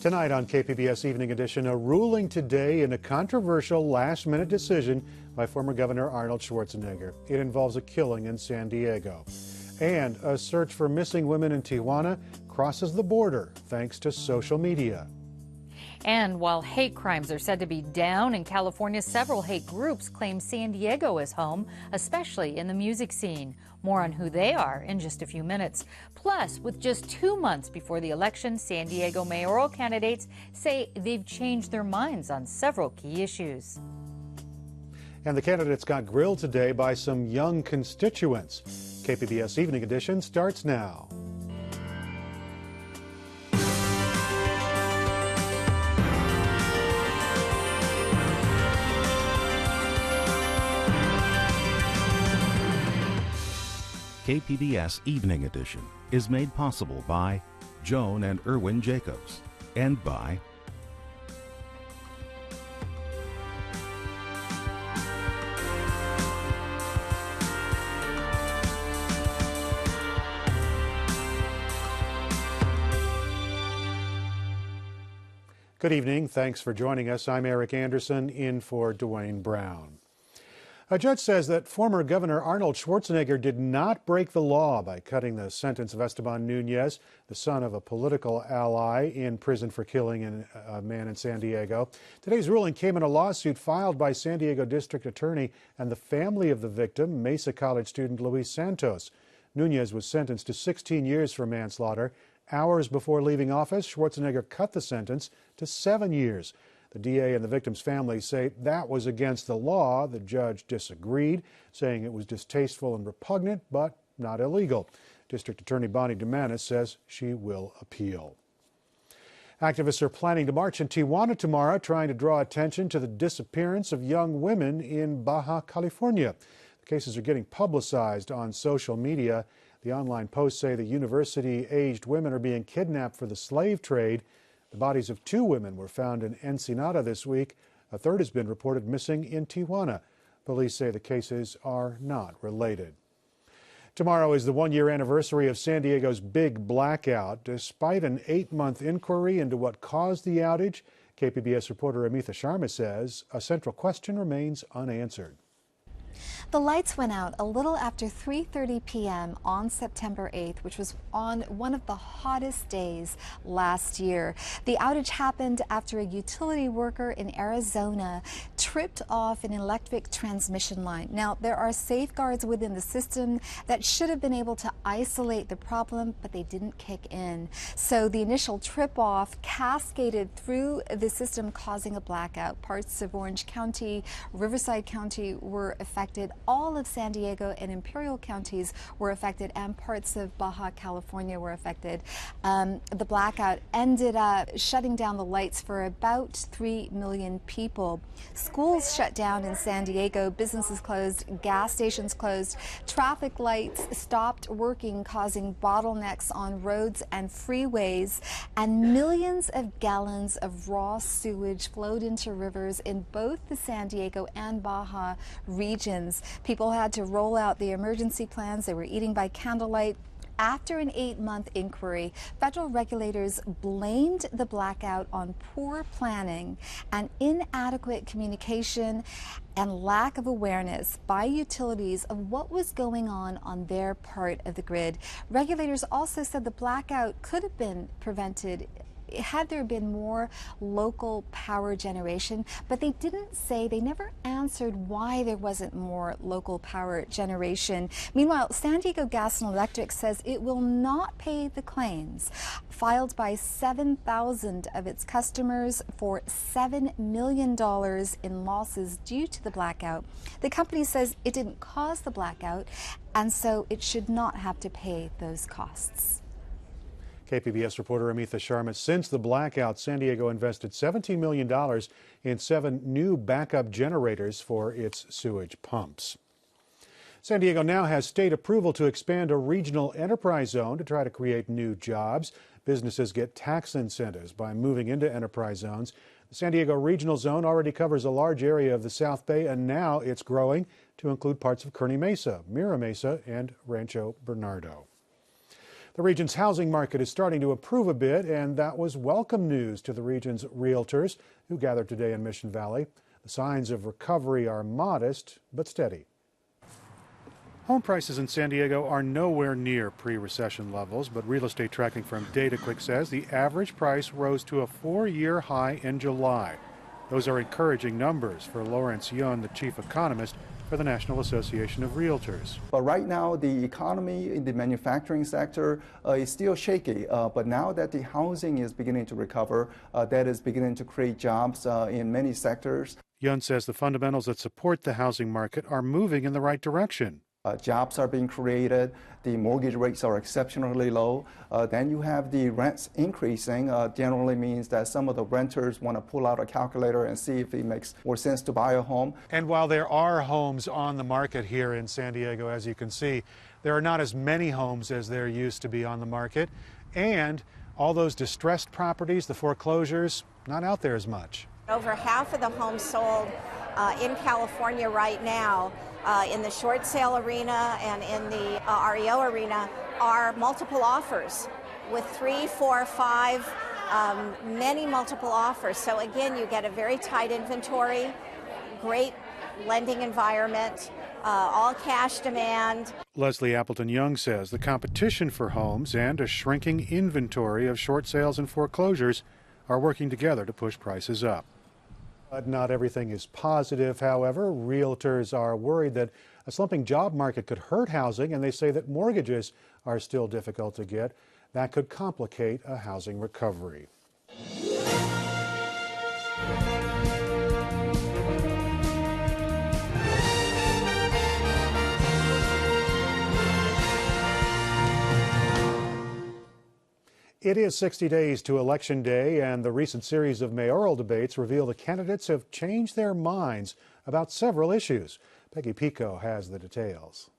Tonight on KPBS Evening Edition, a ruling today in a controversial last-minute decision by former Governor Arnold Schwarzenegger. It involves a killing in San Diego. And a search for missing women in Tijuana crosses the border thanks to social media. And while hate crimes are said to be down in California, several hate groups claim San Diego as home, especially in the music scene. More on who they are in just a few minutes. Plus, with just 2 months before the election, San Diego mayoral candidates say they've changed their minds on several key issues. And the candidates got grilled today by some young constituents. KPBS Evening Edition starts now. KPBS Evening Edition is made possible by Joan and Erwin Jacobs and by Good evening. Thanks for joining us. I'm Eric Anderson in for Dwayne Brown. A judge says that former Governor Arnold Schwarzenegger did not break the law by cutting the sentence of Esteban Nunez, the son of a political ally in prison for killing a man in San Diego. Today's ruling came in a lawsuit filed by San Diego District Attorney and the family of the victim, Mesa College student Luis Santos. Nunez was sentenced to 16 years for manslaughter. Hours before leaving office, Schwarzenegger cut the sentence to 7 years. The DA and the victim's family say that was against the law. The judge disagreed, saying it was distasteful and repugnant, but not illegal. District Attorney Bonnie DeManis says she will appeal. Activists are planning to march in Tijuana tomorrow, trying to draw attention to the disappearance of young women in Baja California. The cases are getting publicized on social media. The online posts say the university-aged women are being kidnapped for the slave trade. The bodies of 2 women were found in Ensenada this week. A third has been reported missing in Tijuana. Police say the cases are not related. Tomorrow is the 1-year anniversary of San Diego's big blackout. Despite an 8-month inquiry into what caused the outage, KPBS reporter Amitha Sharma says a central question remains unanswered. The lights went out a little after 3:30 p.m. on September 8th, which was on one of the hottest days last year. The outage happened after a utility worker in Arizona tripped off an electric transmission line. Now, there are safeguards within the system that should have been able to isolate the problem, but they didn't kick in. So the initial trip-off cascaded through the system, causing a blackout. Parts of Orange County, Riverside County were affected. All of San Diego and Imperial counties were affected, and parts of Baja California were affected. The blackout ended up shutting down the lights for about 3 million people. Schools shut down in San Diego, businesses closed, gas stations closed, traffic lights stopped working, causing bottlenecks on roads and freeways, and millions of gallons of raw sewage flowed into rivers in both the San Diego and Baja regions. People had to roll out the emergency plans. They were eating by candlelight. After an 8-month inquiry, federal regulators blamed the blackout on poor planning and inadequate communication and lack of awareness by utilities of what was going on their part of the grid. Regulators also said the blackout could have been prevented had there been more local power generation, but they didn't say, they never answered why there wasn't more local power generation. Meanwhile, San Diego Gas and Electric says it will not pay the claims filed by 7,000 of its customers for $7 million in losses due to the blackout. The company says it didn't cause the blackout, and so it should not have to pay those costs. KPBS reporter Amitha Sharma. Since the blackout, San Diego invested $17 million in 7 new backup generators for its sewage pumps. San Diego now has state approval to expand a regional enterprise zone to try to create new jobs. Businesses get tax incentives by moving into enterprise zones. The San Diego Regional Zone already covers a large area of the South Bay, and now it's growing to include parts of Kearny Mesa, Mira Mesa, and Rancho Bernardo. The region's housing market is starting to improve a bit, and that was welcome news to the region's realtors who gathered today in Mission Valley. The signs of recovery are modest but steady. Home prices in San Diego are nowhere near pre-recession levels, but real estate tracking firm DataQuick says the average price rose to a 4-year high in July. Those are encouraging numbers for Lawrence Yun, the chief economist for the National Association of Realtors. But right now, the economy in the manufacturing sector is still shaky. But now that the housing is beginning to recover, that is beginning to create jobs in many sectors. Yun says the fundamentals that support the housing market are moving in the right direction. Jobs are being created, the mortgage rates are exceptionally low, then you have the rents increasing, generally means that some of the renters want to pull out a calculator and see if it makes more sense to buy a home. And while there are homes on the market here in San Diego, as you can see, there are not as many homes as there used to be on the market, and all those distressed properties, the foreclosures, not out there as much. Over half of the homes sold in California right now in the short sale arena and in the REO arena are multiple offers with 3, 4, 5, many multiple offers. So again, you get a very tight inventory, great lending environment, all cash demand. Leslie Appleton Young says the competition for homes and a shrinking inventory of short sales and foreclosures are working together to push prices up. But not everything is positive, however. Realtors are worried that a slumping job market could hurt housing, and they say that mortgages are still difficult to get. That could complicate a housing recovery. It is 60 days to Election Day, and the recent series of mayoral debates reveal the candidates have changed their minds about several issues. Peggy Pico has the details.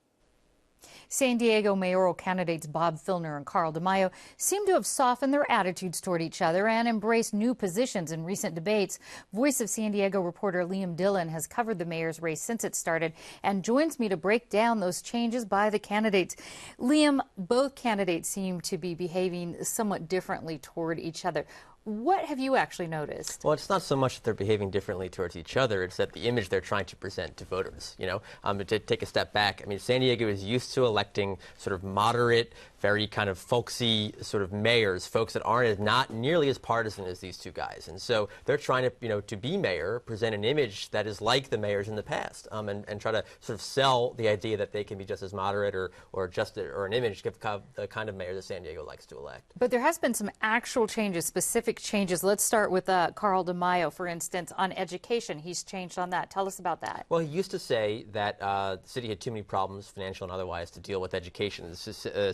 San Diego mayoral candidates Bob Filner and Carl DeMaio seem to have softened their attitudes toward each other and embraced new positions in recent debates. Voice of San Diego reporter Liam Dillon has covered the mayor's race since it started and joins me to break down those changes by the candidates. Liam, both candidates seem to be behaving somewhat differently toward each other. What have you actually noticed? Well, it's not so much that they're behaving differently towards each other. It's that the image they're trying to present to voters, to take a step back. I mean, San Diego is used to electing sort of moderate, very kind of folksy sort of mayors, folks that aren't not nearly as partisan as these two guys. And so they're trying to, to be mayor, present an image that is like the mayors in the past, and try to sort of sell the idea that they can be just as moderate or an image of the kind of mayor that San Diego likes to elect. But there has been some actual changes, specific changes. Let's start with Carl DeMaio, for instance, on education. He's changed on that. Tell us about that. Well, he used to say that the city had too many problems, financial and otherwise, to deal with education. The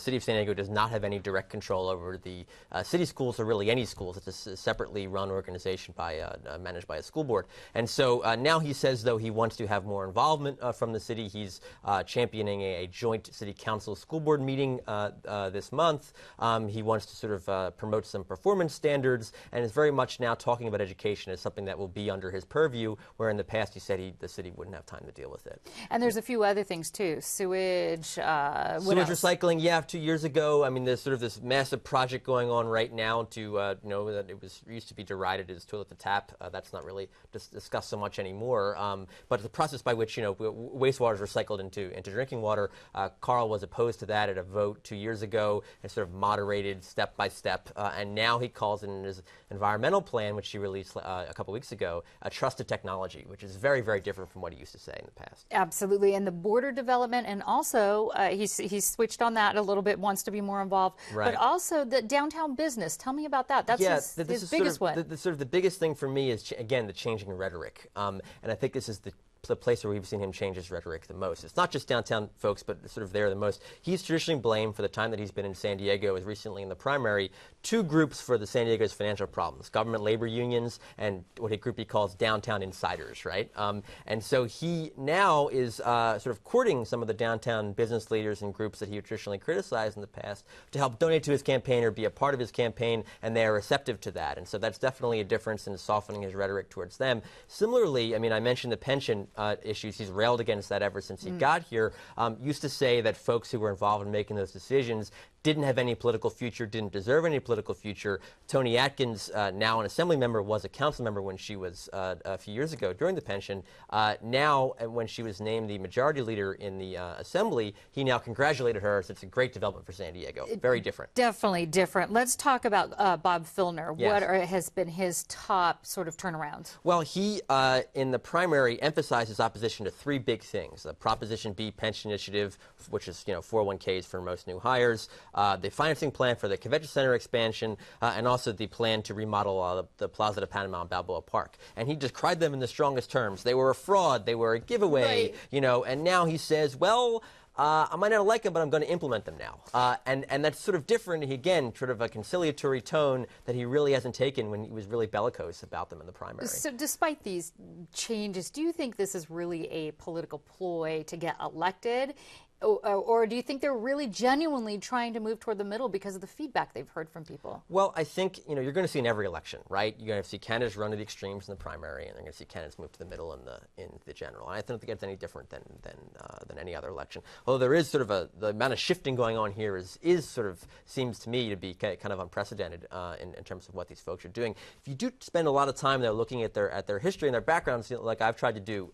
city of San Diego does not have any direct control over the city schools or really any schools. It's a separately run organization managed by a school board. And so now he says, though, he wants to have more involvement from the city. He's championing a joint city council school board meeting this month. He wants to sort of promote some performance standards, and is very much now talking about education as something that will be under his purview, where in the past he said the city wouldn't have time to deal with it. And there's a few other things too, sewage, sewage recycling. Yeah, 2 years ago. I mean, there's sort of this massive project going on right now to that it used to be derided as toilet to tap. That's not really discussed so much anymore. But the process by which wastewater is recycled into drinking water. Carl was opposed to that at a vote 2 years ago and sort of moderated step by step. And now he calls it in his environmental plan, which he released a couple weeks ago, a trusted technology, which is very, very different from what he used to say in the past. Absolutely. And the border development, and also he's switched on that a little bit, wants to be more involved. Right. But also the downtown business. Tell me about that. That's his biggest one. The biggest thing for me is, again, the changing rhetoric. And I think this is the place where we've seen him change his rhetoric the most. It's not just downtown folks, but sort of there the most. He's traditionally blamed for the time that he's been in San Diego, as recently in the primary, two groups for the San Diego's financial problems: government labor unions and what a group he calls downtown insiders, right? And so he now is sort of courting some of the downtown business leaders and groups that he traditionally criticized in the past to help donate to his campaign or be a part of his campaign, and they are receptive to that. And so that's definitely a difference in softening his rhetoric towards them. Similarly, I mean, I mentioned the pension issues. He's railed against that ever since he got here. Used to say that folks who were involved in making those decisions didn't have any political future, didn't deserve any political future. Toni Atkins, now an assembly member, was a council member when she was a few years ago during the pension. Now, when she was named the majority leader in the assembly, he now congratulated her. So it's a great development for San Diego. Very different. Definitely different. Let's talk about Bob Filner. Yes. What has been his top sort of turnaround? Well, he, in the primary, emphasized his opposition to three big things: the Proposition B pension initiative, which is 401ks for most new hires, the financing plan for the convention center expansion, and also the plan to remodel the Plaza de Panama and Balboa Park. And he decried them in the strongest terms. They were a fraud. They were a giveaway. Right. And now he says, well, I might not like them, but I'm going to implement them now. And that's sort of different, again, sort of a conciliatory tone that he really hasn't taken when he was really bellicose about them in the primary. So despite these changes, do you think this is really a political ploy to get elected? Or do you think they're really genuinely trying to move toward the middle because of the feedback they've heard from people? Well, I think you're going to see in every election, right? You're going to see candidates run to the extremes in the primary, and you're going to see candidates move to the middle in the general. And I don't think it's any different than any other election. Although there is sort of the amount of shifting going on here is sort of seems to me to be kind of unprecedented in terms of what these folks are doing. If you do spend a lot of time though looking at their history and their backgrounds, like I've tried to do,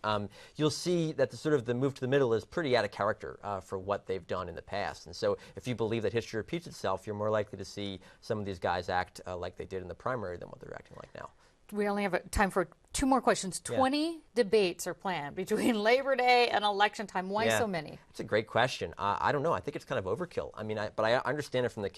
you'll see that the move to the middle is pretty out of character for what they've done in the past. And so if you believe that history repeats itself, you're more likely to see some of these guys act like they did in the primary than what they're acting like now. We only have time for two more questions. 20 debates are planned between Labor Day and election time. Why so many? It's a great question. I don't know. I think it's kind of overkill. I mean, but I understand it from the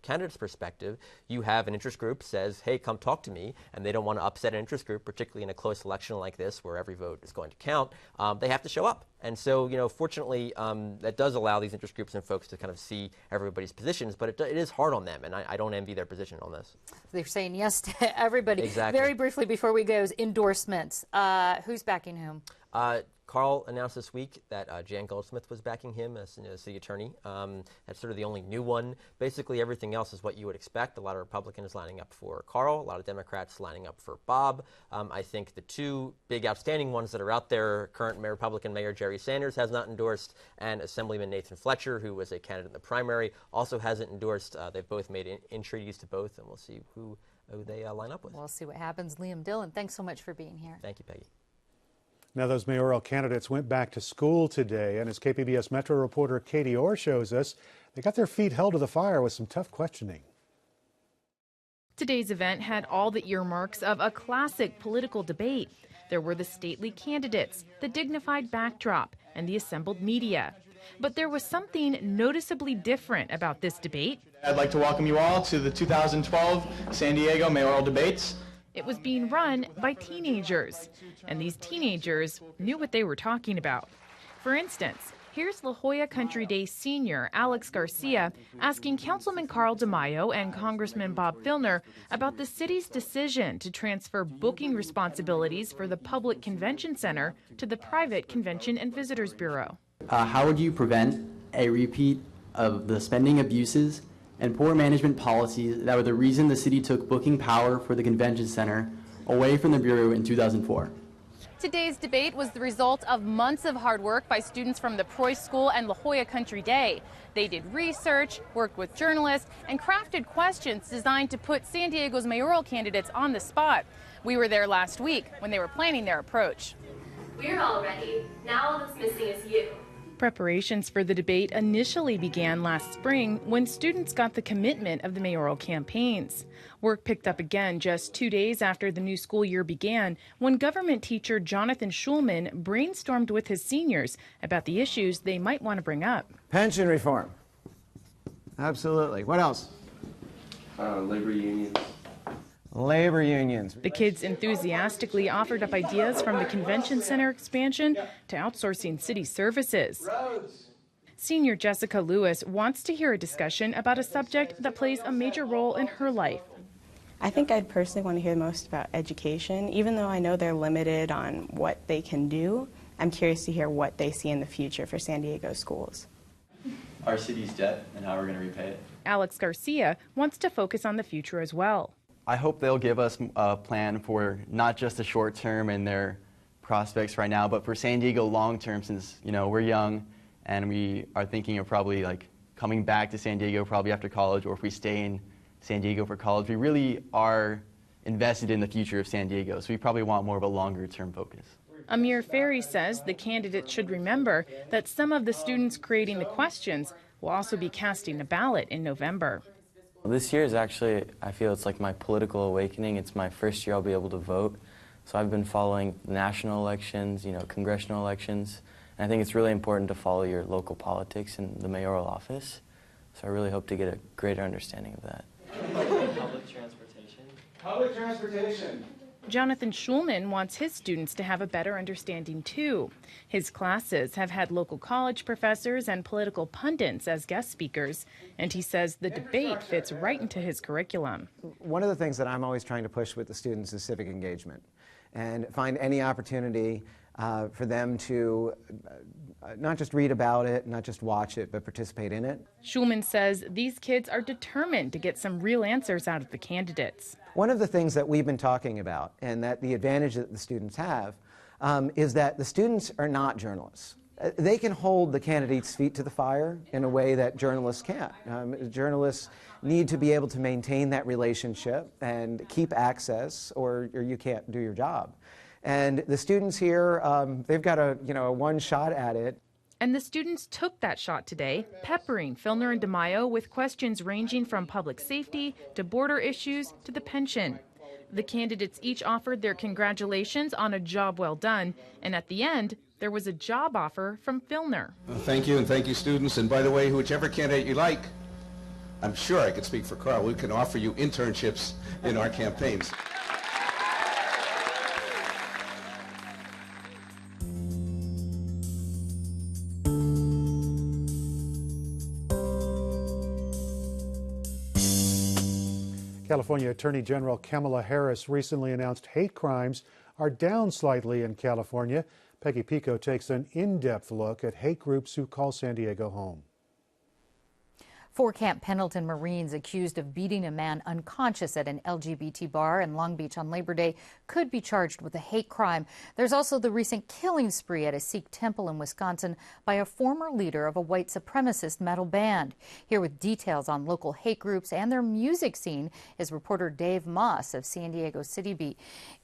candidate's perspective. You have an interest group says, hey, come talk to me, and they don't want to upset an interest group, particularly in a close election like this where every vote is going to count. They have to show up. And so, fortunately, that does allow these interest groups and folks to kind of see everybody's positions, but it is hard on them, and I don't envy their position on this. They're saying yes to everybody. Exactly. Very briefly before we go, endorsements. Who's backing whom? Carl announced this week that Jan Goldsmith was backing him as city attorney. That's sort of the only new one. Basically, everything else is what you would expect. A lot of Republicans lining up for Carl, a lot of Democrats lining up for Bob. I think the two big outstanding ones that are out there, current Republican Mayor Jerry Sanders has not endorsed, and Assemblyman Nathan Fletcher, who was a candidate in the primary, also hasn't endorsed. They've both made entreaties to both, and we'll see who they line up with. We'll see what happens. Liam Dillon, thanks so much for being here. Thank you, Peggy. Now, those mayoral candidates went back to school today, and as KPBS Metro reporter Katie Orr shows us, they got their feet held to the fire with some tough questioning. Today's event had all the earmarks of a classic political debate. There were the stately candidates, the dignified backdrop, and the assembled media. But there was something noticeably different about this debate. I'd like to welcome you all to the 2012 San Diego mayoral debates. It was being run by teenagers, and these teenagers knew what they were talking about. For instance, here's La Jolla Country Day senior Alex Garcia asking Councilman Carl DeMaio and Congressman Bob Filner about the city's decision to transfer booking responsibilities for the public convention center to the private Convention and Visitors Bureau. How would you prevent a repeat of the spending abuses and poor management policies that were the reason the city took booking power for the convention center away from the Bureau in 2004? Today's debate was the result of months of hard work by students from the Preuss School and La Jolla Country Day. They did research, worked with journalists, and crafted questions designed to put San Diego's mayoral candidates on the spot. We were there last week when they were planning their approach. We're all ready. Now all that's missing is you. Preparations for the debate initially began last spring when students got the commitment of the mayoral campaigns. Work picked up again just 2 days after the new school year began when government teacher Jonathan Schulman brainstormed with his seniors about the issues they might want to bring up. Pension reform. Absolutely. What else? Labor unions. Labor unions. The kids enthusiastically offered up ideas from the convention center expansion to outsourcing city services. Senior Jessica Lewis wants to hear a discussion about a subject that plays a major role in her life. I think I'd personally want to hear the most about education. Even though I know they're limited on what they can do, I'm curious to hear what they see in the future for San Diego schools. Our city's debt and how we're going to repay it. Alex Garcia wants to focus on the future as well. I hope they'll give us a plan for not just the short term and their prospects right now, but for San Diego long term, since we're young and we are thinking of probably like coming back to San Diego probably after college, or if we stay in San Diego for college. We really are invested in the future of San Diego, so we probably want more of a longer-term focus. Amir Ferry says the candidates should remember that some of the students creating the questions will also be casting a ballot in November. This year is actually, I feel it's like my political awakening. It's my first year I'll be able to vote. So I've been following national elections, congressional elections. And I think it's really important to follow your local politics in the mayoral office. So I really hope to get a greater understanding of that. Public transportation. Public transportation. Jonathan Schulman wants his students to have a better understanding, too. His classes have had local college professors and political pundits as guest speakers, and he says the debate fits right into his curriculum. One of the things that I'm always trying to push with the students is civic engagement, and find any opportunity for them to not just read about it, not just watch it, but participate in it. Schulman says these kids are determined to get some real answers out of the candidates. One of the things that we've been talking about, and that the advantage that the students have, is that the students are not journalists. They can hold the candidates' feet to the fire in a way that journalists can't. Journalists need to be able to maintain that relationship and keep access, or you can't do your job. And the students here, they've got a one shot at it. And the students took that shot today, peppering Filner and DeMaio with questions ranging from public safety to border issues to the pension. The candidates each offered their congratulations on a job well done, and at the end, there was a job offer from Filner. Well, thank you, and thank you, students. And by the way, whichever candidate you like, I'm sure I could speak for Carl. We can offer you internships in our campaigns. California Attorney General Kamala Harris recently announced hate crimes are down slightly in California. Peggy Pico takes an in-depth look at hate groups who call San Diego home. 4 Camp Pendleton Marines accused of beating a man unconscious at an LGBT bar in Long Beach on Labor Day could be charged with a hate crime. There's also the recent killing spree at a Sikh temple in Wisconsin by a former leader of a white supremacist metal band. Here with details on local hate groups and their music scene is reporter Dave Moss of San Diego City Beat.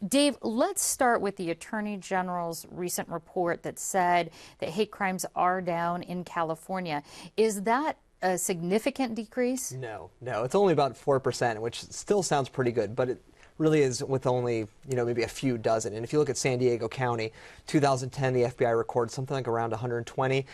Dave, let's start with the Attorney General's recent report that said that hate crimes are down in California. Is that a significant decrease? No, it's only about 4%, which still sounds pretty good, but it really is with only, maybe a few dozen. And if you look at San Diego County, 2010, the FBI recorded something like around 120.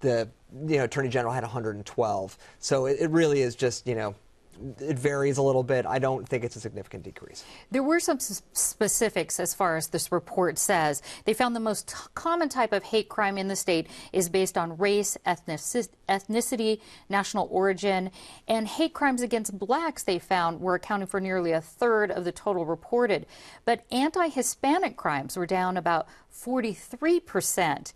The Attorney General had 112. So it really is just, it varies a little bit. I don't think it's a significant decrease. There were some specifics as far as this report says. They found the most common type of hate crime in the state is based on race, ethnicity, national origin, and hate crimes against blacks, they found, were accounting for nearly a third of the total reported. But anti-Hispanic crimes were down about 43%.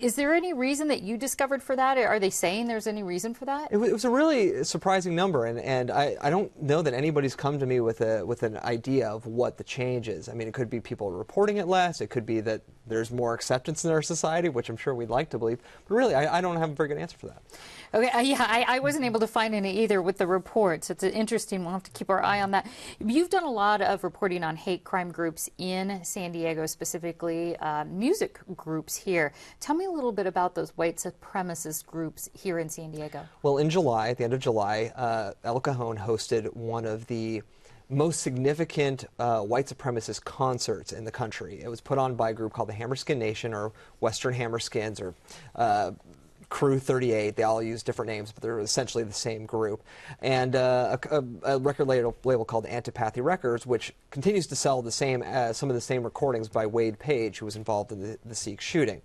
Is there any reason that you discovered for that? Are they saying there's any reason for that? It was a really surprising number, and I don't know that anybody's come to me with an idea of what the change is. I mean, it could be people reporting it less. It could be that there's more acceptance in our society, which I'm sure we'd like to believe. But really, I don't have a very good answer for that. Okay, yeah, I wasn't able to find any either with the report, so it's interesting. We'll have to keep our eye on that. You've done a lot of reporting on hate crime groups in San Diego, specifically music groups here. Tell me a little bit about those white supremacist groups here in San Diego. Well, in July, at the end of July, El Cajon hosted one of the most significant white supremacist concerts in the country. It was put on by a group called the Hammerskin Nation, or Western Hammerskins, or Crew 38. They all use different names, but they're essentially the same group. And a record label called Antipathy Records, which continues to sell the same some of the same recordings by Wade Page, who was involved in the Sikh shooting.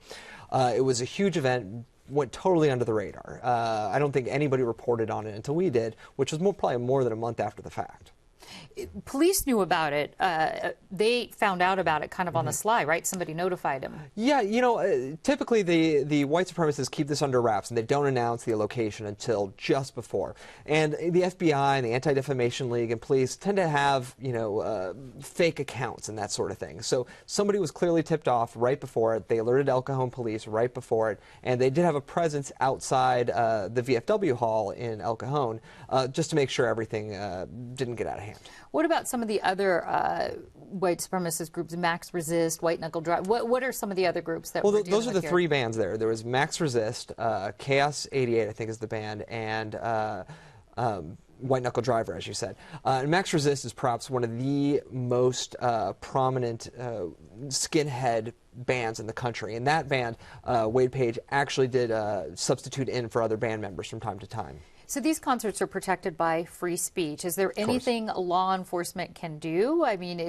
It was a huge event, went totally under the radar. I don't think anybody reported on it until we did, which was probably more than a month after the fact. Police knew about it. They found out about it kind of on the sly, right? Somebody notified them. Yeah, you know, typically the white supremacists keep this under wraps and they don't announce the location until just before. And the FBI and the Anti-Defamation League and police tend to have, you know, fake accounts and that sort of thing. So somebody was clearly tipped off right before it. They alerted El Cajon police right before it, and they did have a presence outside the VFW hall in El Cajon just to make sure everything didn't get out of hand. What about some of the other white supremacist groups, Max Resist, White Knuckle Drive? What are some of the other groups that we're dealing those are the here? three bands there. There was Max Resist, Chaos 88, I think is the band, and White Knuckle Driver, as you said. And Max Resist is perhaps one of the most prominent skinhead bands in the country. And that band, Wade Page, actually did substitute in for other band members from time to time. So these concerts are protected by free speech. Is there anything law enforcement can do? I mean,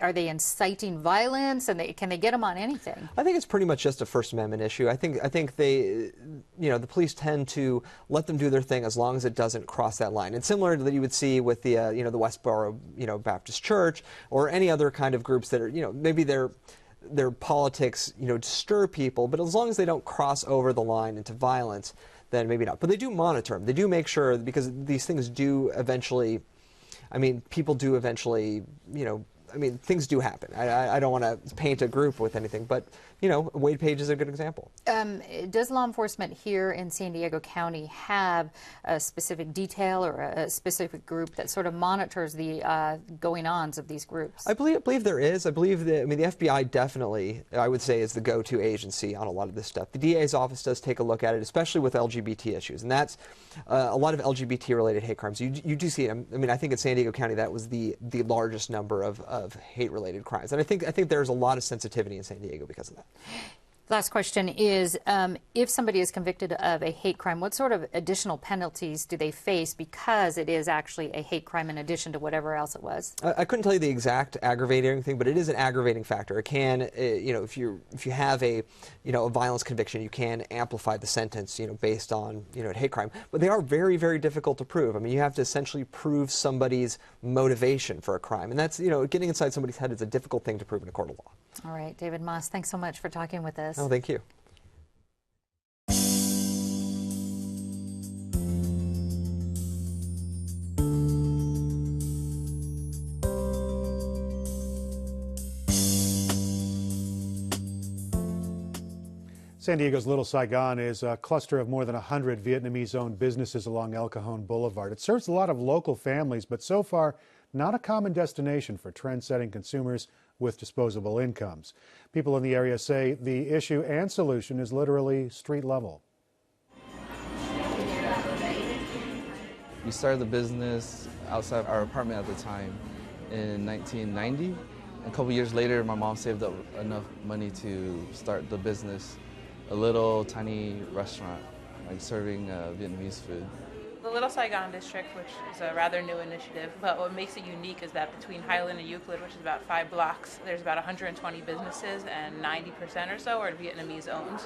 are they inciting violence, and can they get them on anything? I think it's pretty much just a First Amendment issue. I think they, you know, the police tend to let them do their thing as long as it doesn't cross that line. And similar to that you would see with the you know, the Westboro, you know, Baptist Church or any other kind of groups that are, you know, maybe their politics, you know, disturb people, but as long as they don't cross over the line into violence, then maybe not. But they do monitor them. They do make sure, because these things do eventually, I mean, people do eventually, you know, I mean, things do happen. I don't want to paint a group with anything, but, you know, Wade Page is a good example. Does law enforcement here in San Diego County have a specific detail or a specific group that sort of monitors the going-ons of these groups? I believe there is. I believe that, I mean, the FBI definitely, I would say, is the go-to agency on a lot of this stuff. The DA's office does take a look at it, especially with LGBT issues, and that's a lot of LGBT-related hate crimes. You do see it. I mean, I think in San Diego County that was the largest number of hate-related crimes, and I think there's a lot of sensitivity in San Diego because of that. Last question is, if somebody is convicted of a hate crime, what sort of additional penalties do they face because it is actually a hate crime in addition to whatever else it was? I couldn't tell you the exact aggravating thing, but it is an aggravating factor. It can, you know, if you have a, you know, a violence conviction, you can amplify the sentence, you know, based on, you know, a hate crime. But they are very, very difficult to prove. I mean, you have to essentially prove somebody's motivation for a crime, and that's, you know, getting inside somebody's head is a difficult thing to prove in a court of law. All right, David Moss, thanks so much for talking with us. Oh, thank you. San Diego's Little Saigon is a cluster of more than 100 Vietnamese-owned businesses along El Cajon Boulevard. It serves a lot of local families, but so far not a common destination for trend-setting consumers with disposable incomes. People in the area say the issue and solution is literally street level. We started the business outside our apartment at the time in 1990. A couple years later, my mom saved up enough money to start the business, a little tiny restaurant, like serving Vietnamese food. The Little Saigon District, which is a rather new initiative, but what makes it unique is that between Highland and Euclid, which is about 5 blocks, there's about 120 businesses and 90% or so are Vietnamese owned.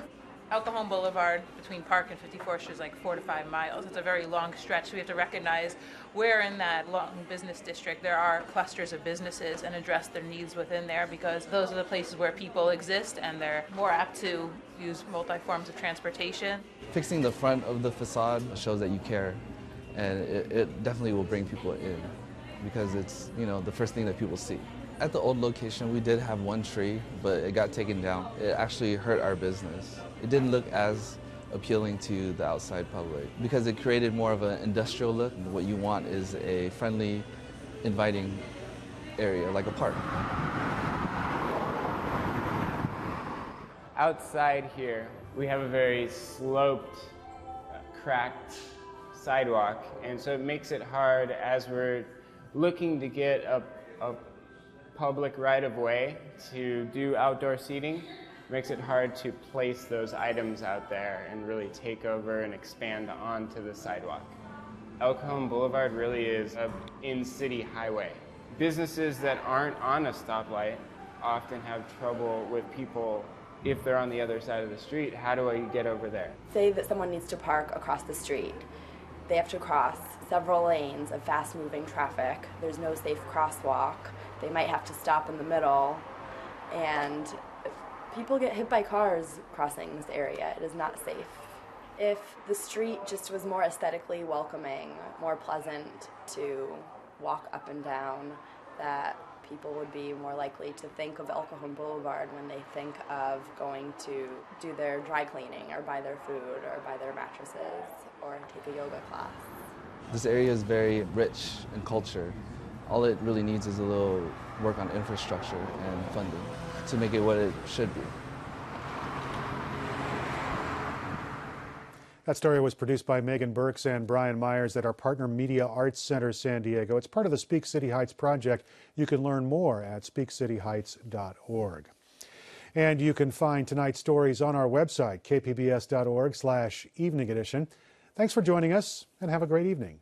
El Cajon Boulevard between Park and 54th Street is like 4 to 5 miles. It's a very long stretch. We have to recognize where in that long business district there are clusters of businesses and address their needs within there, because those are the places where people exist and they're more apt to use multi-forms of transportation. Fixing the front of the facade shows that you care, and it definitely will bring people in because it's, you know, the first thing that people see. At the old location, we did have one tree, but it got taken down. It actually hurt our business. It didn't look as appealing to the outside public because it created more of an industrial look. What you want is a friendly, inviting area, like a park. Outside here, we have a very sloped, cracked sidewalk, and so it makes it hard as we're looking to get a public right-of-way to do outdoor seating. It makes it hard to place those items out there and really take over and expand onto the sidewalk. El Cajon Boulevard really is an in-city highway. Businesses that aren't on a stoplight often have trouble with people if they're on the other side of the street. How do I get over there? Say that someone needs to park across the street. They have to cross several lanes of fast-moving traffic. There's no safe crosswalk. They might have to stop in the middle, and people get hit by cars crossing this area. It is not safe. If the street just was more aesthetically welcoming, more pleasant to walk up and down, that people would be more likely to think of El Cajon Boulevard when they think of going to do their dry cleaning or buy their food or buy their mattresses or take a yoga class. This area is very rich in culture. All it really needs is a little work on infrastructure and funding to make it what it should be. That story was produced by Megan Burks and Brian Myers at our partner Media Arts Center San Diego. It's part of the Speak City Heights project. You can learn more at speakcityheights.org. And you can find tonight's stories on our website, kpbs.org/evening edition. Thanks for joining us and have a great evening.